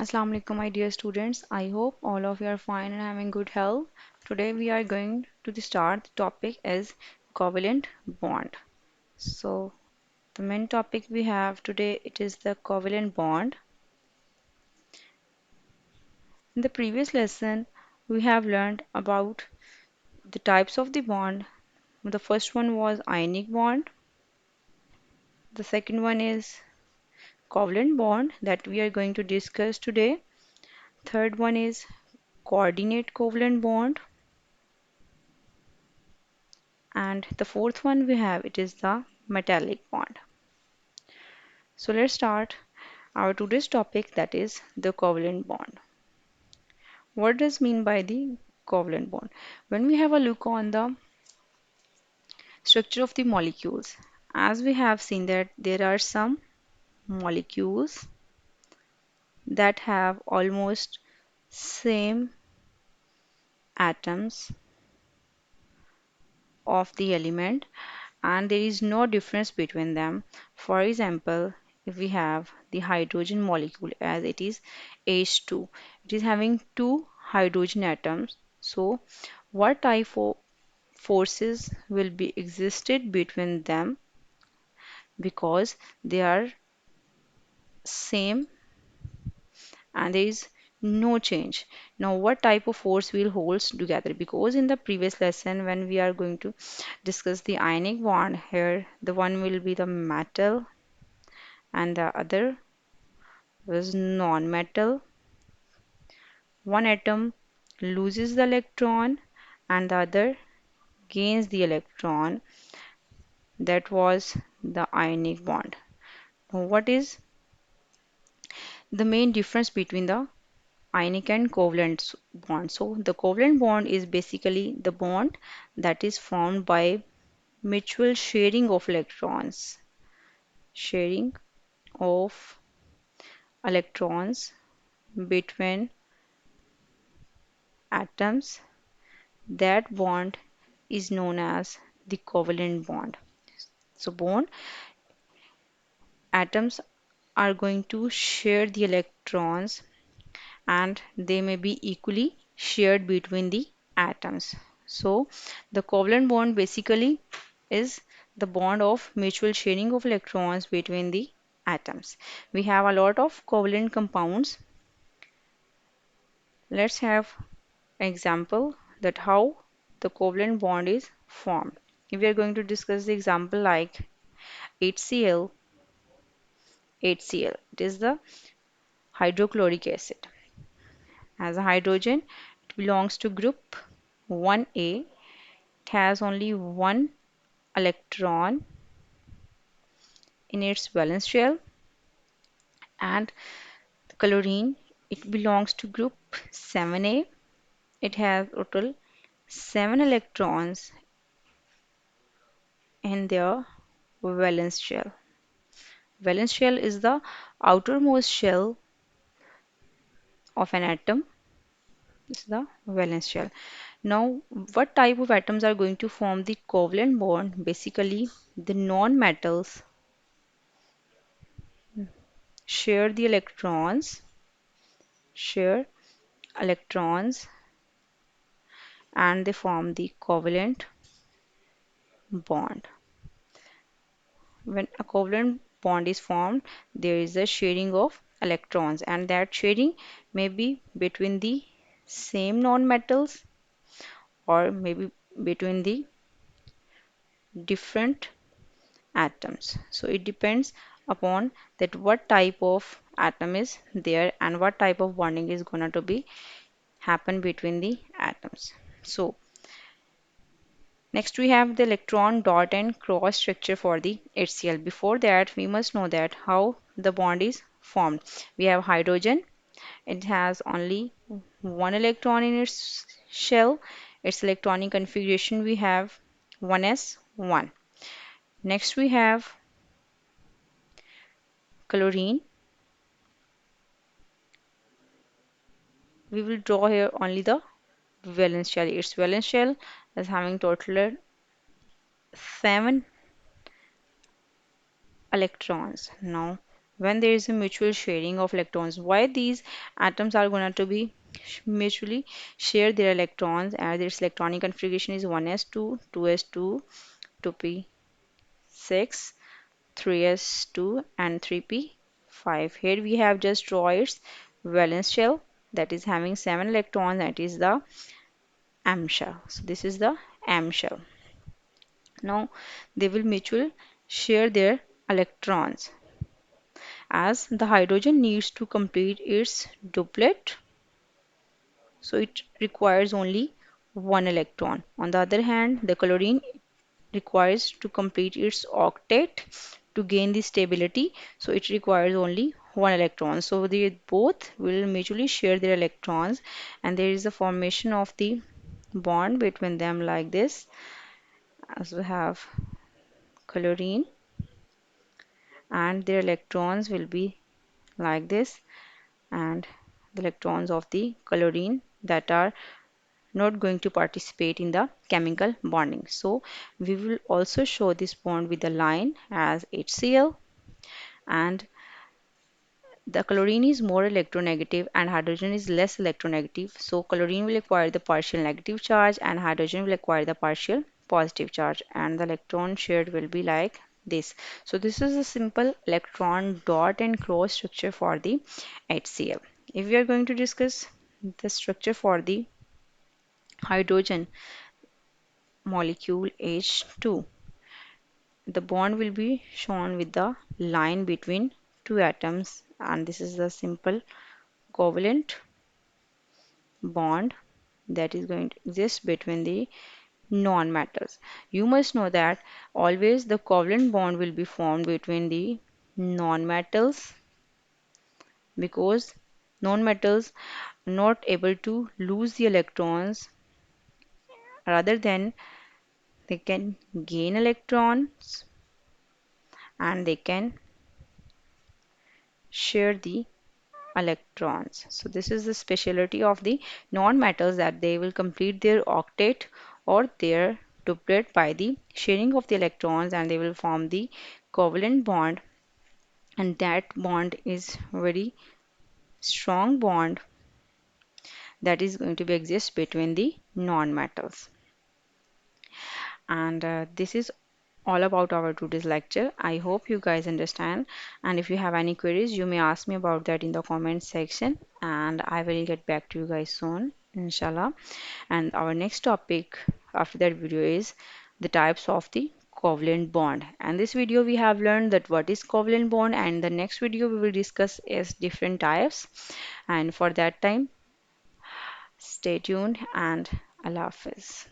Assalamu alaikum, my dear students. I hope all of you are fine and having good health. Today we are going to the start. The topic is covalent bond. So the main topic we have today it is the covalent bond. In the previous lesson, we have learned about the types of the bond. The first one was ionic bond. The second one is covalent bond that we are going to discuss today. Third one is coordinate covalent bond. And the fourth one we have it is the metallic bond. So let's start our today's topic that is the covalent bond. What does mean by the covalent bond? When we have a look on the structure of the molecules, as we have seen that there are some molecules that have almost same atoms of the element and there is no difference between them. For example, if we have the hydrogen molecule as it is H2, it is having two hydrogen atoms. So, what type of forces will be existed between them because they are same and there is no change. Now, what type of force will holds together? Because in the previous lesson, when we are going to discuss the ionic bond here, the one will be the metal and the other was non-metal. One atom loses the electron and the other gains the electron. That was the ionic bond. Now, what is the main difference between the ionic and covalent bond? So, the covalent bond is basically the bond that is formed by mutual sharing of electrons. Sharing of electrons between atoms. That bond is known as the covalent bond. So, bond atoms are going to share the electrons and they may be equally shared between the atoms. So, the covalent bond basically is the bond of mutual sharing of electrons between the atoms. We have a lot of covalent compounds. Let's have an example that how the covalent bond is formed. We are going to discuss the example like HCl, HCl. It is the hydrochloric acid. As a hydrogen, it belongs to group 1A. It has only one electron in its valence shell. And chlorine, it belongs to group 7A. It has total 7 electrons in their valence shell. Valence shell is the outermost shell of an atom. This is the valence shell. Now, what type of atoms are going to form the covalent bond? Basically, the non-metals share the share electrons, and they form the covalent bond. When a covalent bond is formed, there is a sharing of electrons, and that sharing may be between the same non-metals or maybe between the different atoms. So it depends upon that what type of atom is there and what type of bonding is going to be happen between the atoms. So next we have the electron dot and cross structure for the HCl. Before that we must know that how the bond is formed. We have hydrogen. It has only one electron in its shell. Its electronic configuration we have 1s1. Next we have chlorine. We will draw here only the valence shell. Its valence shell is having total 7 electrons. Now, when there is a mutual sharing of electrons. Why these atoms are going to be mutually share their electrons, and its electronic configuration is 1s2, 2s2, 2p6, 3s2, and 3p5. Here we have just draw its valence shell that is having 7 electrons, that is the M shell. So this is the M shell. Now they will mutually share their electrons as the hydrogen needs to complete its duplet, so it requires only one electron. On the other hand, the chlorine requires to complete its octet to gain the stability, so it requires only one electron. So they both will mutually share their electrons, and there is a formation of the bond between them like this, as we have chlorine, and their electrons will be like this, and the electrons of the chlorine that are not going to participate in the chemical bonding. So we will also show this bond with the line as HCl, and the chlorine is more electronegative and hydrogen is less electronegative. So chlorine will acquire the partial negative charge and hydrogen will acquire the partial positive charge, and the electron shared will be like this. So this is a simple electron dot and cross structure for the HCl. If we are going to discuss the structure for the hydrogen molecule H2, the bond will be shown with the line between two atoms, and this is the simple covalent bond that is going to exist between the non-metals. You must know that always the covalent bond will be formed between the non-metals, because non-metals are not able to lose the electrons, rather than they can gain electrons and they can share the electrons. So this is the specialty of the non-metals, that they will complete their octet or their duplet by the sharing of the electrons, and they will form the covalent bond, and that bond is very strong bond that is going to be exist between the non-metals. And this is all about our today's lecture. I hope you guys understand, and if you have any queries you may ask me about that in the comment section, and I will get back to you guys soon, inshallah. And our next topic after that video is the types of the covalent bond. And this video we have learned that what is covalent bond, and the next video we will discuss is different types. And for that time, stay tuned, and Allah Hafiz.